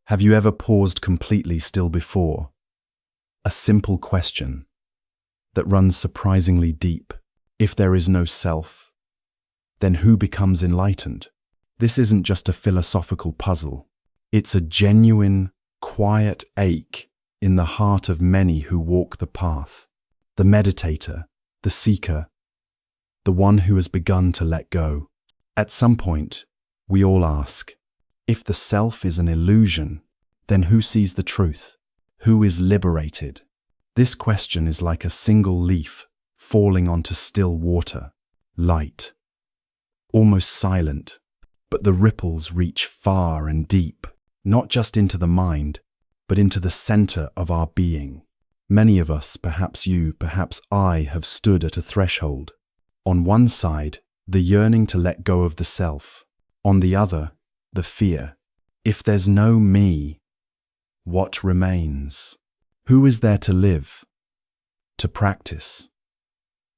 Have you ever paused completely still before? A simple question that runs surprisingly deep. If there is no self, then who becomes enlightened? This isn't just a philosophical puzzle. It's a genuine, quiet ache in the heart of many who walk the path. The meditator, the seeker, the one who has begun to let go. At some point, we all ask, if the self is an illusion, then who sees the truth? Who is liberated? This question is like a single leaf falling onto still water, light, almost silent, but the ripples reach far and deep, not just into the mind, but into the center of our being. Many of us, perhaps you, perhaps I, have stood at a threshold. On one side, the yearning to let go of the self. On the other, the fear. If there's no me, what remains? Who is there to live, to practice,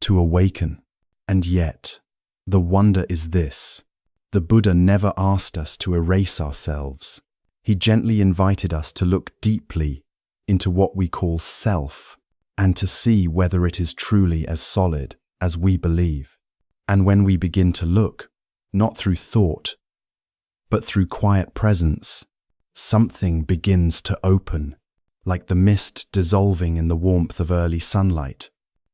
to awaken? And yet, the wonder is this. The Buddha never asked us to erase ourselves. He gently invited us to look deeply into what we call self and to see whether it is truly as solid as we believe. And when we begin to look, not through thought, but through quiet presence, something begins to open, like the mist dissolving in the warmth of early sunlight.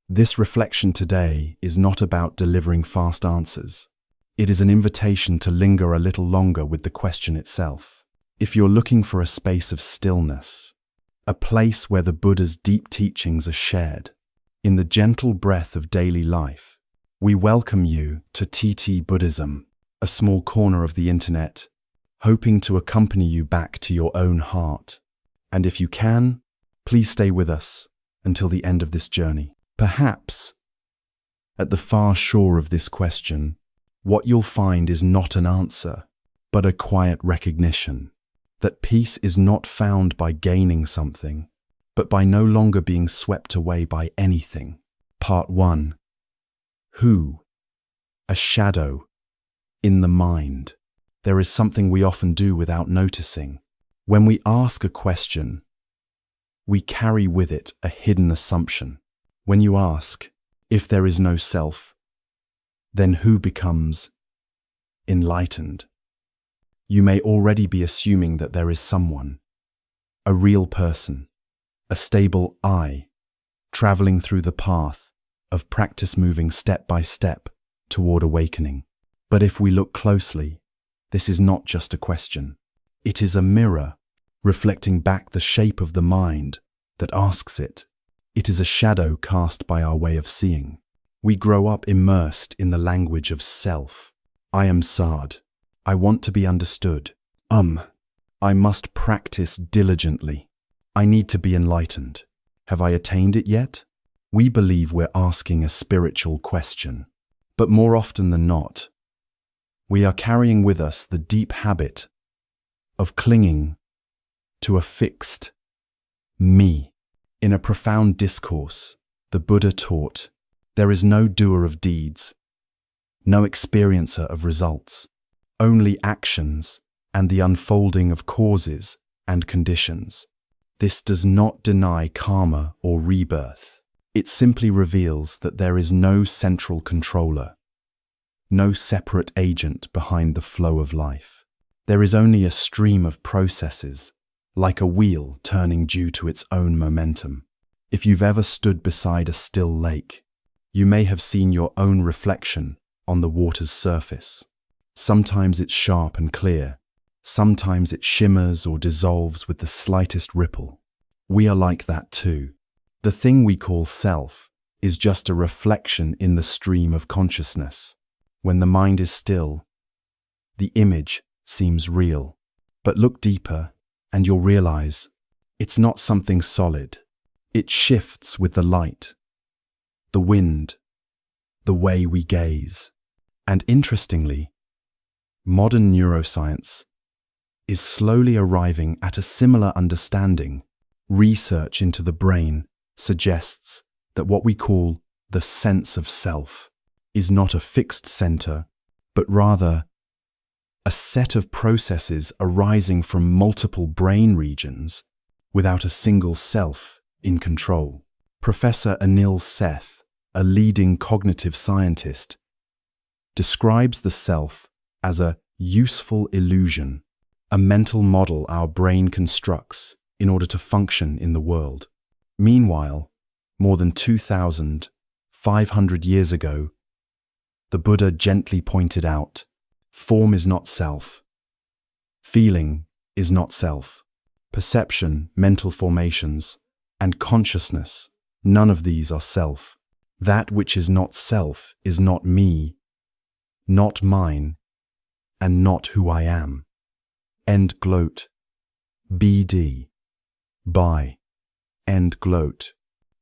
This reflection today is not about delivering fast answers. It is an invitation to linger a little longer with the question itself. If you're looking for a space of stillness, a place where the Buddha's deep teachings are shared, in the gentle breath of daily life, we welcome you to TT-Buddhism, a small corner of the internet, hoping to accompany you back to your own heart. And if you can, please stay with us until the end of this journey. Perhaps, at the far shore of this question, what you'll find is not an answer, but a quiet recognition that peace is not found by gaining something, but by no longer being swept away by anything. Part 1. Who? A shadow in the mind. There is something we often do without noticing. When we ask a question, we carry with it a hidden assumption. When you ask, if there is no self, then who becomes enlightened? You may already be assuming that there is someone, a real person, a stable I, traveling through the path of practice, moving step by step toward awakening. But if we look closely, this is not just a question. It is a mirror reflecting back the shape of the mind that asks it. It is a shadow cast by our way of seeing. We grow up immersed in the language of self. I am sad. I want to be understood. I must practice diligently. I need to be enlightened. Have I attained it yet? We believe we're asking a spiritual question. But more often than not, we are carrying with us the deep habit of clinging to a fixed me. In a profound discourse, the Buddha taught, there is no doer of deeds, no experiencer of results, only actions and the unfolding of causes and conditions. This does not deny karma or rebirth. It simply reveals that there is no central controller, no separate agent behind the flow of life. There is only a stream of processes, like a wheel turning due to its own momentum. If you've ever stood beside a still lake, you may have seen your own reflection on the water's surface. Sometimes it's sharp and clear. Sometimes it shimmers or dissolves with the slightest ripple. We are like that too. The thing we call self is just a reflection in the stream of consciousness. When the mind is still, the image seems real. But look deeper and you'll realize it's not something solid. It shifts with the light, the wind, the way we gaze. And interestingly, modern neuroscience is slowly arriving at a similar understanding. Research into the brain suggests that what we call the sense of self is not a fixed center, but rather a set of processes arising from multiple brain regions without a single self in control. Professor Anil Seth, a leading cognitive scientist, describes the self as a useful illusion, a mental model our brain constructs in order to function in the world. Meanwhile, more than 2,500 years ago, the Buddha gently pointed out, form is not self, feeling is not self, perception, mental formations, and consciousness, none of these are self. That which is not self is not me, not mine, and not who I am. End gloat. BD. By. End gloat.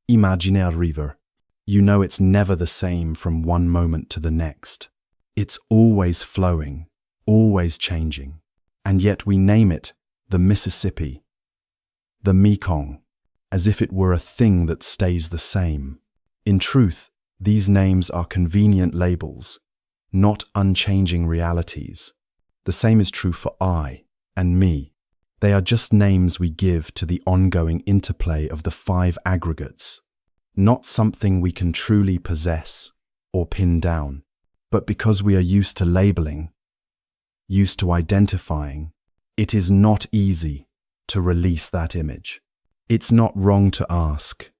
Imaginaire river. You know it's never the same from one moment to the next. It's always flowing, always changing. And yet we name it the Mississippi, the Mekong, as if it were a thing that stays the same. In truth, these names are convenient labels, not unchanging realities. The same is true for I and me. They are just names we give to the ongoing interplay of the 5 aggregates, not something we can truly possess or pin down, but because we are used to labeling, used to identifying, it is not easy to release that image. It's not wrong to ask,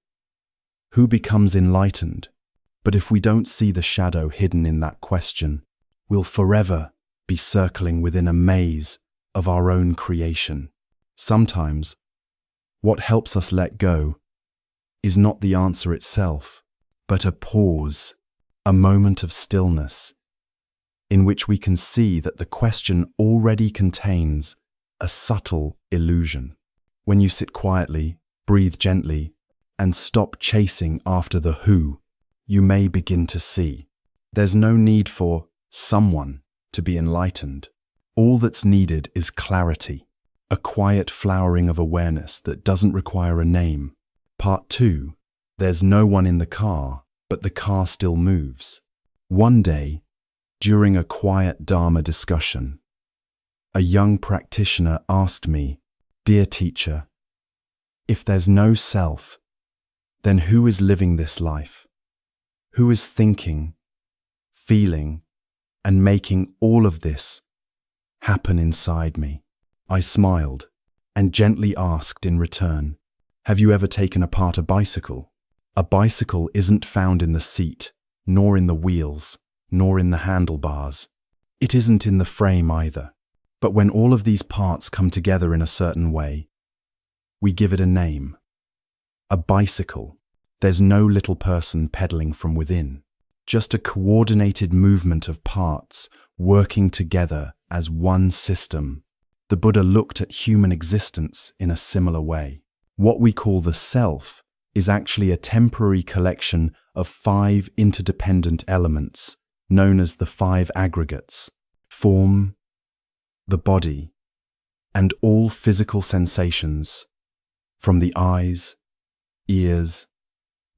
who becomes enlightened? But if we don't see the shadow hidden in that question, we'll forever be circling within a maze of our own creation. Sometimes, what helps us let go is not the answer itself, but a pause, a moment of stillness, in which we can see that the question already contains a subtle illusion. When you sit quietly, breathe gently, and stop chasing after the who, you may begin to see. There's no need for someone to be enlightened. All that's needed is clarity, a quiet flowering of awareness that doesn't require a name. Part 2. There's no one in the car, but the car still moves. One day, during a quiet Dharma discussion, a young practitioner asked me, "Dear teacher, if there's no self, then who is living this life? Who is thinking, feeling, and making all of this happen inside me?" I smiled and gently asked in return, "Have you ever taken apart a bicycle? A bicycle isn't found in the seat, nor in the wheels, nor in the handlebars. It isn't in the frame either. But when all of these parts come together in a certain way, we give it a name. A bicycle. There's no little person pedaling from within, just a coordinated movement of parts working together as one system." The Buddha looked at human existence in a similar way. What we call the self is actually a temporary collection of 5 interdependent elements known as the 5 aggregates: form, the body, and all physical sensations, from the eyes, ears,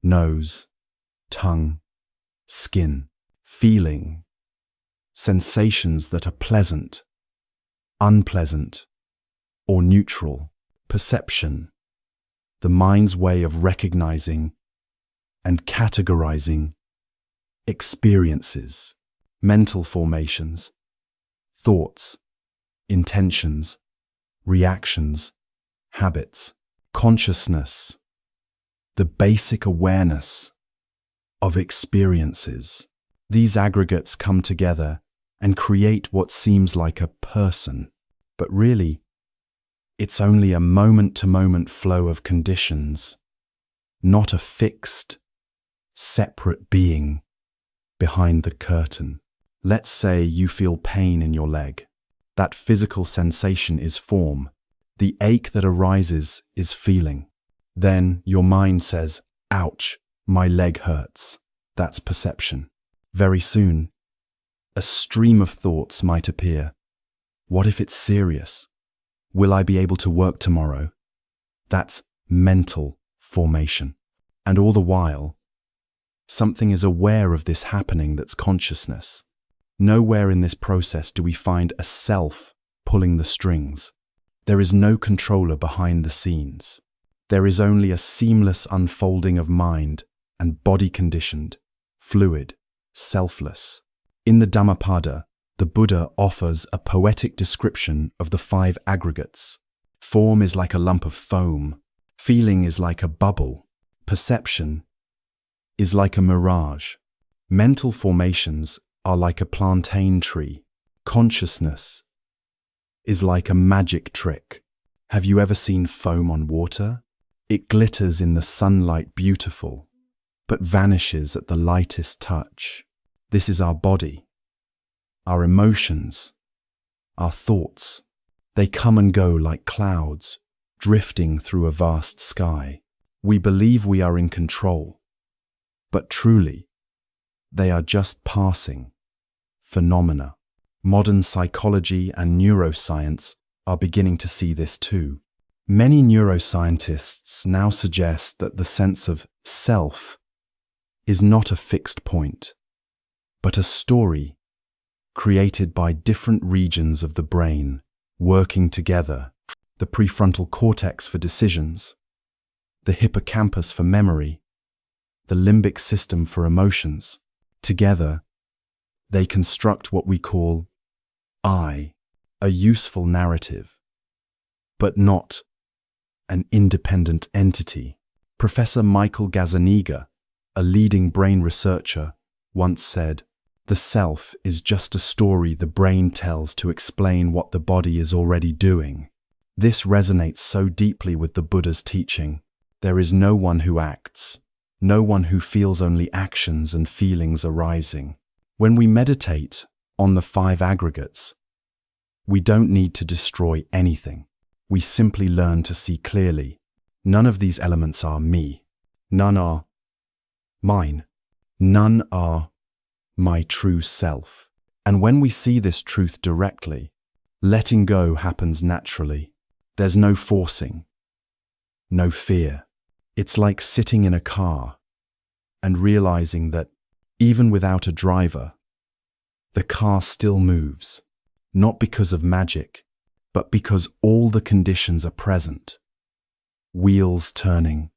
nose, tongue, skin, feeling, sensations that are pleasant, unpleasant, or neutral, perception, the mind's way of recognizing and categorizing experiences, mental formations, thoughts, intentions, reactions, habits, consciousness, the basic awareness of experiences. These aggregates come together and create what seems like a person, but really, it's only a moment-to-moment flow of conditions, not a fixed, separate being behind the curtain. Let's say you feel pain in your leg. That physical sensation is form. The ache that arises is feeling. Then your mind says, "Ouch, my leg hurts." That's perception. Very soon, a stream of thoughts might appear. What if it's serious? Will I be able to work tomorrow? That's mental formation. And all the while, something is aware of this happening that's consciousness. Nowhere in this process do we find a self pulling the strings. There is no controller behind the scenes. There is only a seamless unfolding of mind and body conditioned, fluid, selfless. In the Dhammapada, the Buddha offers a poetic description of the 5 aggregates. Form is like a lump of foam. Feeling is like a bubble. Perception is like a mirage. Mental formations are like a plantain tree. Consciousness is like a magic trick. Have you ever seen foam on water? It glitters in the sunlight beautiful, but vanishes at the lightest touch. This is our body, our emotions, our thoughts. They come and go like clouds, drifting through a vast sky. We believe we are in control, but truly, they are just passing phenomena. Modern psychology and neuroscience are beginning to see this too. Many neuroscientists now suggest that the sense of self is not a fixed point, but a story created by different regions of the brain working together. The prefrontal cortex for decisions, the hippocampus for memory, the limbic system for emotions. Together, they construct what we call I, a useful narrative, but not an independent entity. Professor Michael Gazzaniga, a leading brain researcher, once said, "The self is just a story the brain tells to explain what the body is already doing." This resonates so deeply with the Buddha's teaching. There is no one who acts, no one who feels, only actions and feelings arising. When we meditate on the 5 aggregates, we don't need to destroy anything. We simply learn to see clearly. None of these elements are me. None are mine. None are my true self. And when we see this truth directly, letting go happens naturally. There's no forcing, no fear. It's like sitting in a car and realizing that even without a driver, the car still moves, not because of magic, but because all the conditions are present. Wheels turning,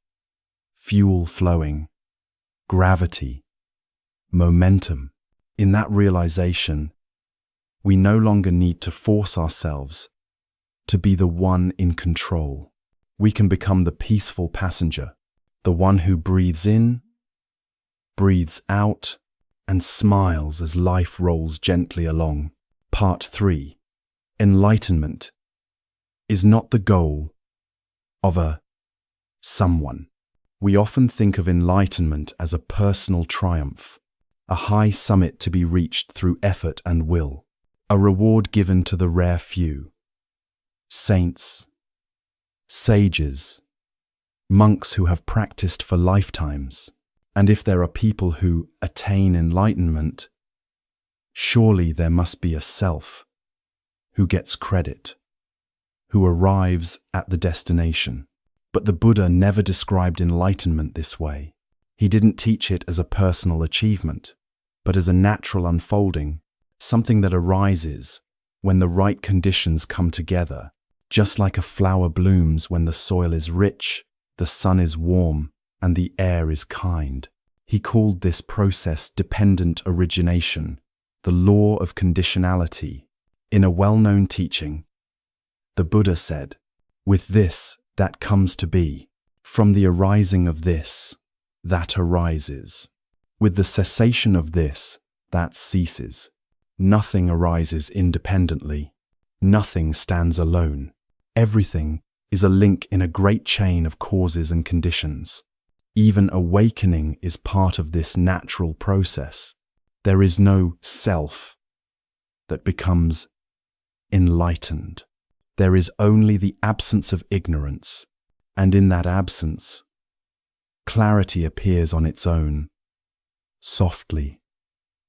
fuel flowing, gravity, momentum. In that realization, we no longer need to force ourselves to be the one in control. We can become the peaceful passenger, the one who breathes in, breathes out, and smiles as life rolls gently along. Part 3. Enlightenment is not the goal of a someone. We often think of enlightenment as a personal triumph, a high summit to be reached through effort and will, a reward given to the rare few. Saints, sages, monks who have practiced for lifetimes. And if there are people who attain enlightenment, surely there must be a self who gets credit, who arrives at the destination. But the Buddha never described enlightenment this way. He didn't teach it as a personal achievement, but as a natural unfolding, something that arises when the right conditions come together. Just like a flower blooms when the soil is rich, the sun is warm, and the air is kind. He called this process dependent origination, the law of conditionality. In a well-known teaching, the Buddha said, "With this, that comes to be. From the arising of this, that arises. With the cessation of this, that ceases. Nothing arises independently. Nothing stands alone. Everything is a link in a great chain of causes and conditions. Even awakening is part of this natural process. There is no self that becomes enlightened. There is only the absence of ignorance, and in that absence, clarity appears on its own, softly,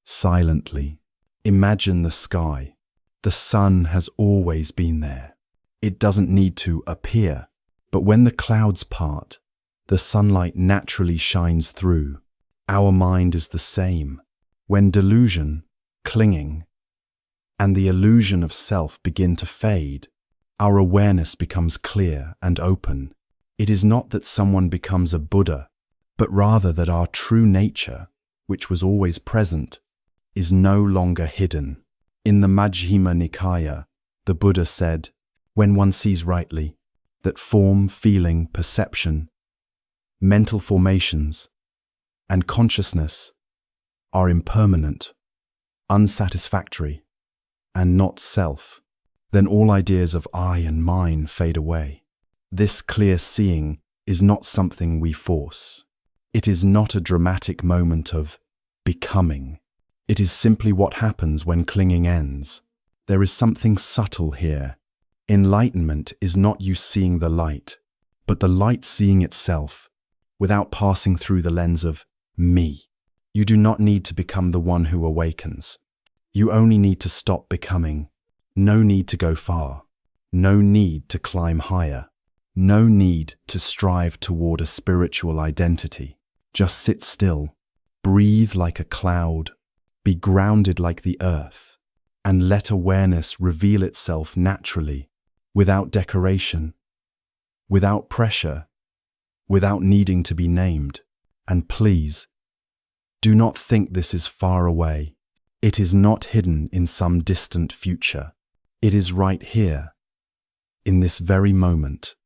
silently. Imagine the sky. The sun has always been there. It doesn't need to appear, but when the clouds part, the sunlight naturally shines through. Our mind is the same. When delusion clinging, and the illusion of self begin to fade, our awareness becomes clear and open. It is not that someone becomes a Buddha, but rather that our true nature, which was always present, is no longer hidden. In the Majjhima Nikaya, the Buddha said, when one sees rightly, that form, feeling, perception, mental formations, and consciousness are impermanent, unsatisfactory, and not self, then all ideas of I and mine fade away. This clear seeing is not something we force. It is not a dramatic moment of becoming. It is simply what happens when clinging ends. There is something subtle here. Enlightenment is not you seeing the light, but the light seeing itself, without passing through the lens of me. You do not need to become the one who awakens. You only need to stop becoming. No need to go far. No need to climb higher. No need to strive toward a spiritual identity. Just sit still, breathe like a cloud, be grounded like the earth, and let awareness reveal itself naturally, without decoration, without pressure, without needing to be named. And please, do not think this is far away. It is not hidden in some distant future. It is right here, in this very moment.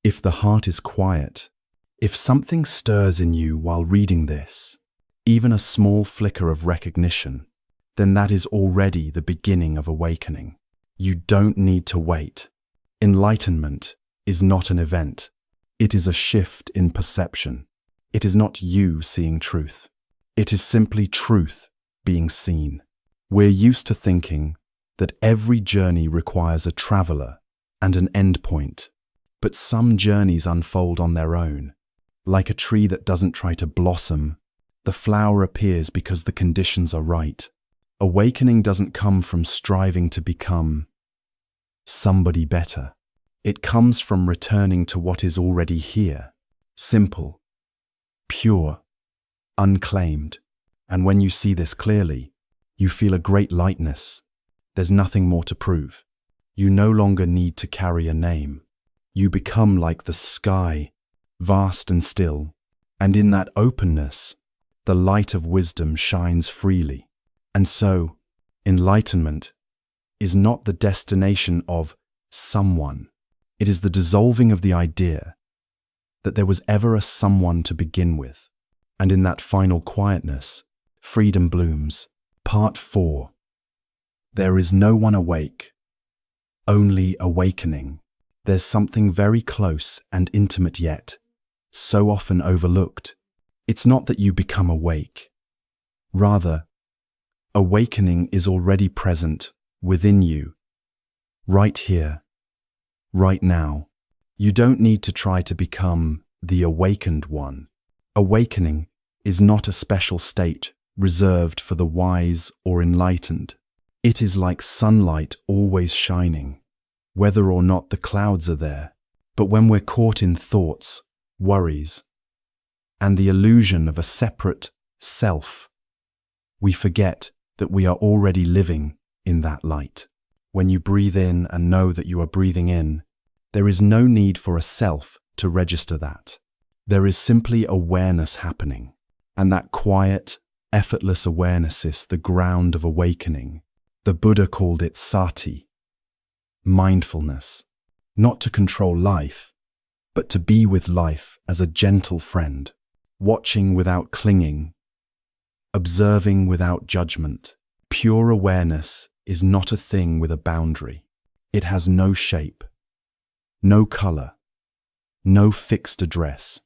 If the heart is quiet, if something stirs in you while reading this, even a small flicker of recognition, then that is already the beginning of awakening. You don't need to wait. Enlightenment is not an event. It is a shift in perception. It is not you seeing truth. It is simply truth being seen. We're used to thinking that every journey requires a traveler and an endpoint. But some journeys unfold on their own. Like a tree that doesn't try to blossom, the flower appears because the conditions are right. Awakening doesn't come from striving to become somebody better. It comes from returning to what is already here. Simple, pure, unclaimed. And when you see this clearly, you feel a great lightness. There's nothing more to prove. You no longer need to carry a name. You become like the sky, vast and still, and in that openness, the light of wisdom shines freely. And so, enlightenment is not the destination of someone. It is the dissolving of the idea that there was ever a someone to begin with. And in that final quietness, freedom blooms. Part 4. There is no one awake, only awakening. There's something very close and intimate yet, so often overlooked. It's not that you become awake. Rather, awakening is already present within you, right here, right now. You don't need to try to become the awakened one. Awakening is not a special state reserved for the wise or enlightened. It is like sunlight always shining, whether or not the clouds are there. But when we're caught in thoughts, worries, and the illusion of a separate self, we forget that we are already living in that light. When you breathe in and know that you are breathing in, there is no need for a self to register that. There is simply awareness happening, and that quiet, effortless awareness is the ground of awakening. The Buddha called it sati, mindfulness, not to control life, but to be with life as a gentle friend, watching without clinging, observing without judgment. Pure awareness is not a thing with a boundary. It has no shape, no color, no fixed address.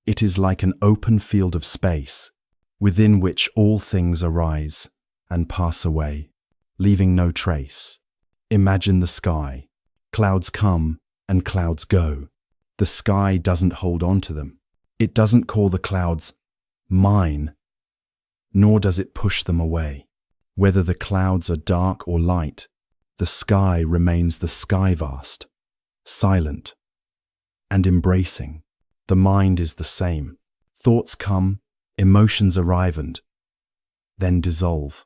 It is like an open field of space, within which all things arise and pass away, leaving no trace. Imagine the sky. Clouds come and clouds go. The sky doesn't hold on to them. It doesn't call the clouds mine, nor does it push them away. Whether the clouds are dark or light, the sky remains the sky vast, silent, and embracing. The mind is the same. Thoughts come, emotions arrive and then dissolve.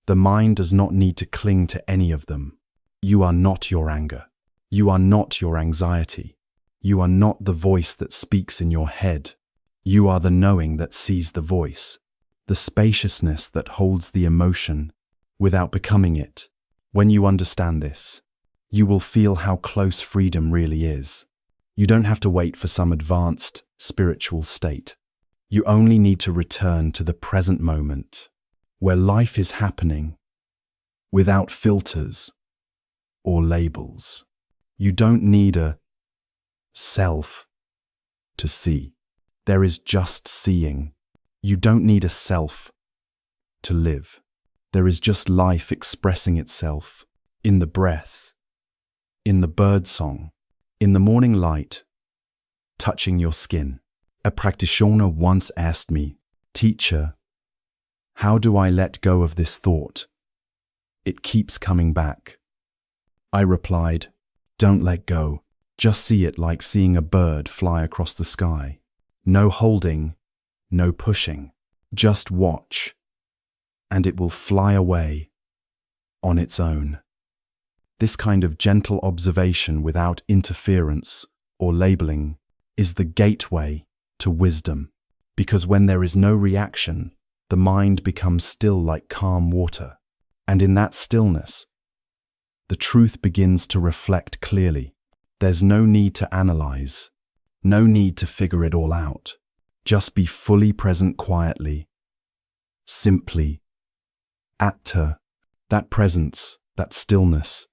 The mind does not need to cling to any of them. You are not your anger. You are not your anxiety. You are not the voice that speaks in your head. You are the knowing that sees the voice, the spaciousness that holds the emotion without becoming it. When you understand this, you will feel how close freedom really is. You don't have to wait for some advanced spiritual state. You only need to return to the present moment, where life is happening without filters or labels. You don't need a self to see. There is just seeing. You don't need a self to live. There is just life expressing itself in the breath, in the bird song, in the morning light, touching your skin. A practitioner once asked me, "Teacher, how do I let go of this thought? It keeps coming back." I replied, "Don't let go. Just see it like seeing a bird fly across the sky. No holding, no pushing. Just watch, and it will fly away on its own." This kind of gentle observation without interference or labeling is the gateway to wisdom, because when there is no reaction, the mind becomes still like calm water, and in that stillness, the truth begins to reflect clearly. There's no need to analyze, no need to figure it all out. Just be fully present quietly, simply, atta. That presence, that stillness,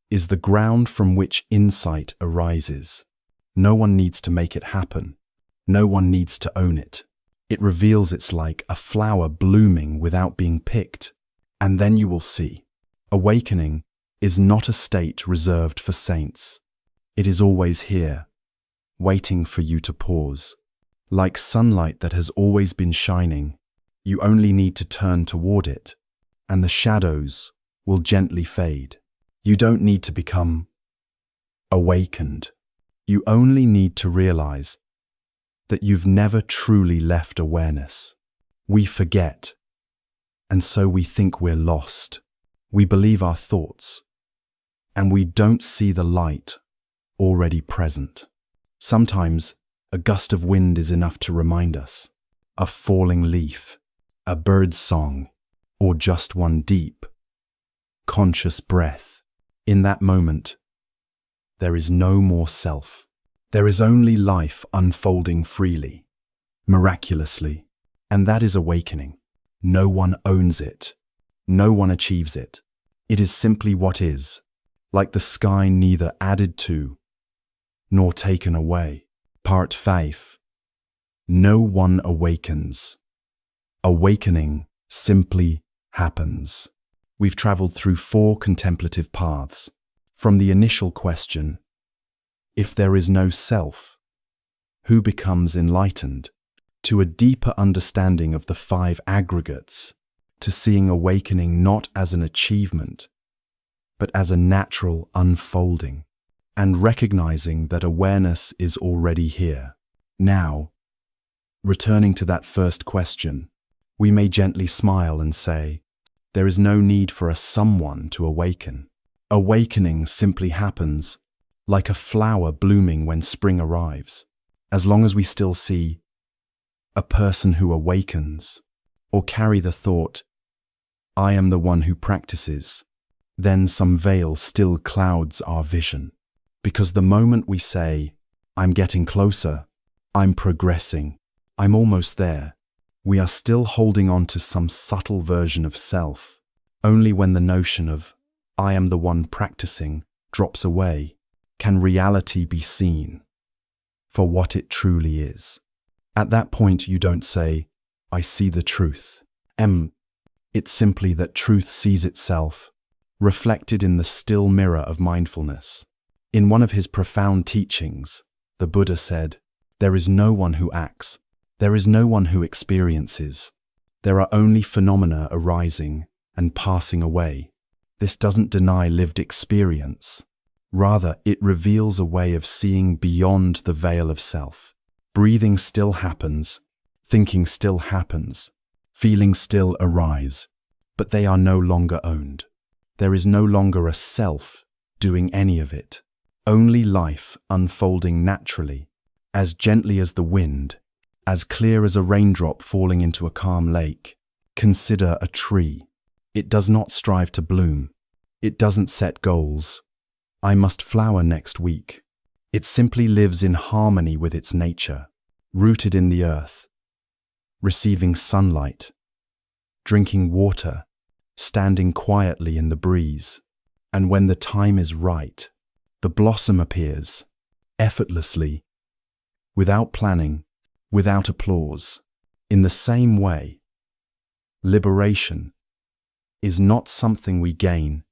is the ground from which insight arises. No one needs to make it happen. No one needs to own it. It reveals it's like a flower blooming without being picked. And then you will see. Awakening is not a state reserved for saints. It is always here, waiting for you to pause. Like sunlight that has always been shining, you only need to turn toward it, and the shadows will gently fade. You don't need to become awakened. You only need to realize that you've never truly left awareness. We forget, and so we think we're lost. We believe our thoughts, and we don't see the light already present. Sometimes a gust of wind is enough to remind us, a falling leaf, a bird's song, or just one deep, conscious breath. In that moment, there is no more self. There is only life unfolding freely, miraculously, and that is awakening. No one owns it. No one achieves it. It is simply what is, like the sky neither added to nor taken away. Part 5. No one awakens. Awakening simply happens. We've traveled through 4 contemplative paths. From the initial question, if there is no self, who becomes enlightened, to a deeper understanding of the 5 aggregates, to seeing awakening not as an achievement, but as a natural unfolding, and recognizing that awareness is already here. Now, returning to that first question, we may gently smile and say, there is no need for a someone to awaken. Awakening simply happens, like a flower blooming when spring arrives. As long as we still see a person who awakens, or carry the thought, I am the one who practices, then some veil still clouds our vision. Because the moment we say, I'm getting closer, I'm progressing, I'm almost there, we are still holding on to some subtle version of self. Only when the notion of, I am the one practicing, drops away, can reality be seen for what it truly is. At that point, you don't say, I see the truth. It's simply that truth sees itself, reflected in the still mirror of mindfulness. In one of his profound teachings, the Buddha said, there is no one who acts, there is no one who experiences. There are only phenomena arising and passing away. This doesn't deny lived experience. Rather, it reveals a way of seeing beyond the veil of self. Breathing still happens, thinking still happens, feelings still arise, but they are no longer owned. There is no longer a self doing any of it. Only life unfolding naturally, as gently as the wind, as clear as a raindrop falling into a calm lake. Consider a tree. It does not strive to bloom. It doesn't set goals. I must flower next week. It simply lives in harmony with its nature, rooted in the earth, receiving sunlight, drinking water, standing quietly in the breeze. And when the time is right, the blossom appears, effortlessly, without planning, without applause. In the same way, liberation is not something we gain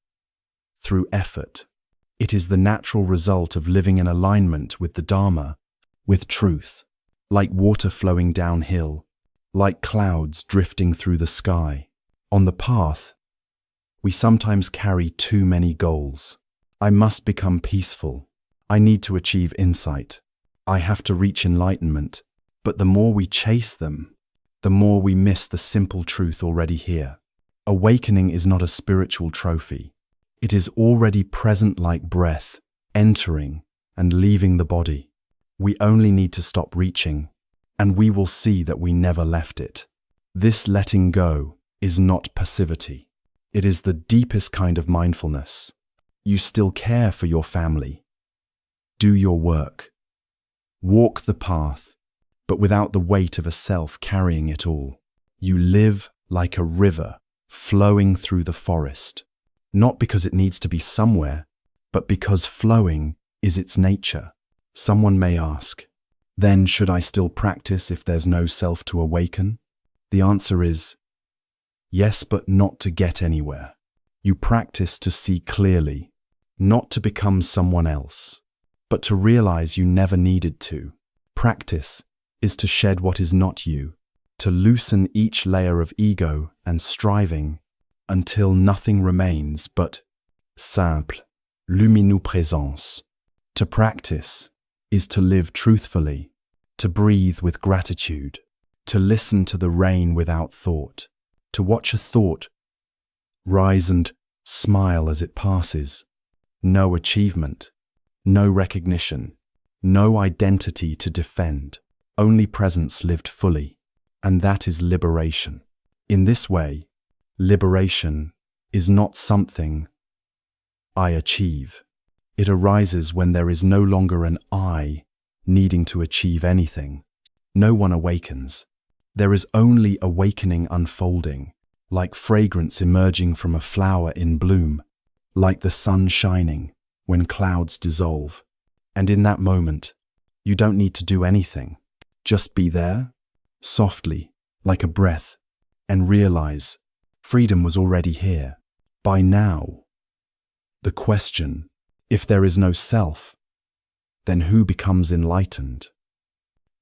through effort. It is the natural result of living in alignment with the Dharma, with truth, like water flowing downhill, like clouds drifting through the sky. On the path, we sometimes carry too many goals. I must become peaceful. I need to achieve insight. I have to reach enlightenment. But the more we chase them, the more we miss the simple truth already here. Awakening is not a spiritual trophy. It is already present like breath, entering and leaving the body. We only need to stop reaching, and we will see that we never left it. This letting go is not passivity. It is the deepest kind of mindfulness. You still care for your family. Do your work. Walk the path, but without the weight of a self carrying it all. You live like a river flowing through the forest, not because it needs to be somewhere, but because flowing is its nature. Someone may ask, then should I still practice if there's no self to awaken? The answer is yes, but not to get anywhere. You practice to see clearly, not to become someone else, but to realize you never needed to. Practice is to shed what is not you, to loosen each layer of ego and striving until nothing remains but simple, lumineux présence. To practice is to live truthfully, to breathe with gratitude, to listen to the rain without thought, to watch a thought rise and smile as it passes. No achievement, no recognition, no identity to defend, only presence lived fully, and that is liberation. In this way, liberation is not something I achieve. It arises when there is no longer an I needing to achieve anything. No one awakens. There is only awakening unfolding, like fragrance emerging from a flower in bloom, like the sun shining when clouds dissolve. And in that moment, you don't need to do anything. Just be there, softly, like a breath, and realize freedom was already here. By now, the question, if there is no self, then who becomes enlightened,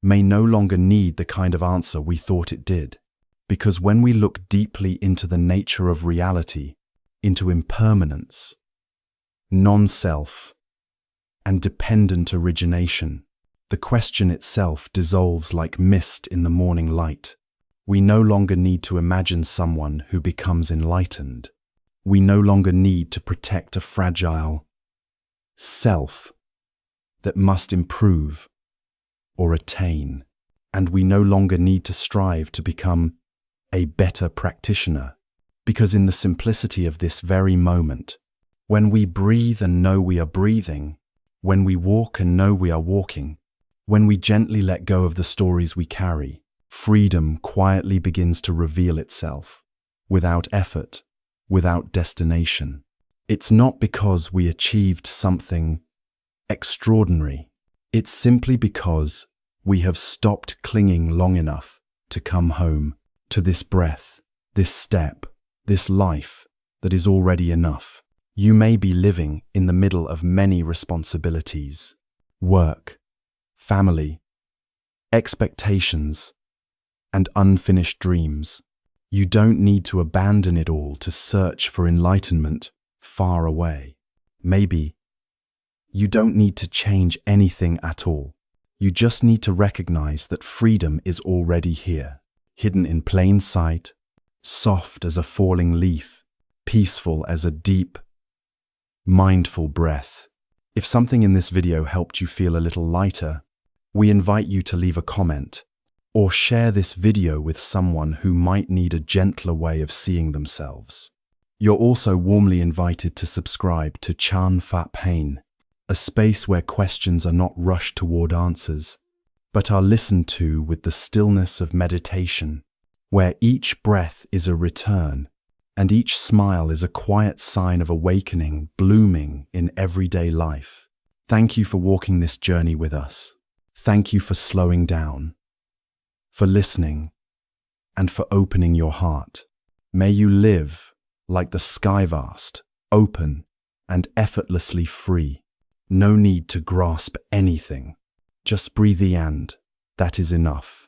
may no longer need the kind of answer we thought it did. Because when we look deeply into the nature of reality, into impermanence, non-self, and dependent origination, the question itself dissolves like mist in the morning light. We no longer need to imagine someone who becomes enlightened. We no longer need to protect a fragile self that must improve or attain. And we no longer need to strive to become a better practitioner, because in the simplicity of this very moment, when we breathe and know we are breathing, when we walk and know we are walking, when we gently let go of the stories we carry, freedom quietly begins to reveal itself, without effort, without destination. It's not because we achieved something extraordinary. It's simply because we have stopped clinging long enough to come home to this breath, this step, this life that is already enough. You may be living in the middle of many responsibilities, work, family, expectations, and unfinished dreams. You don't need to abandon it all to search for enlightenment far away. Maybe you don't need to change anything at all. You just need to recognize that freedom is already here, hidden in plain sight, soft as a falling leaf, peaceful as a deep, mindful breath. If something in this video helped you feel a little lighter, we invite you to leave a comment or share this video with someone who might need a gentler way of seeing themselves. You're also warmly invited to subscribe to Chan Fat Pain, a space where questions are not rushed toward answers, but are listened to with the stillness of meditation, where each breath is a return, and each smile is a quiet sign of awakening blooming in everyday life. Thank you for walking this journey with us. Thank you for slowing down, for listening, and for opening your heart. May you live like the sky vast, open, and effortlessly free. No need to grasp anything. Just breathe the and. That is enough.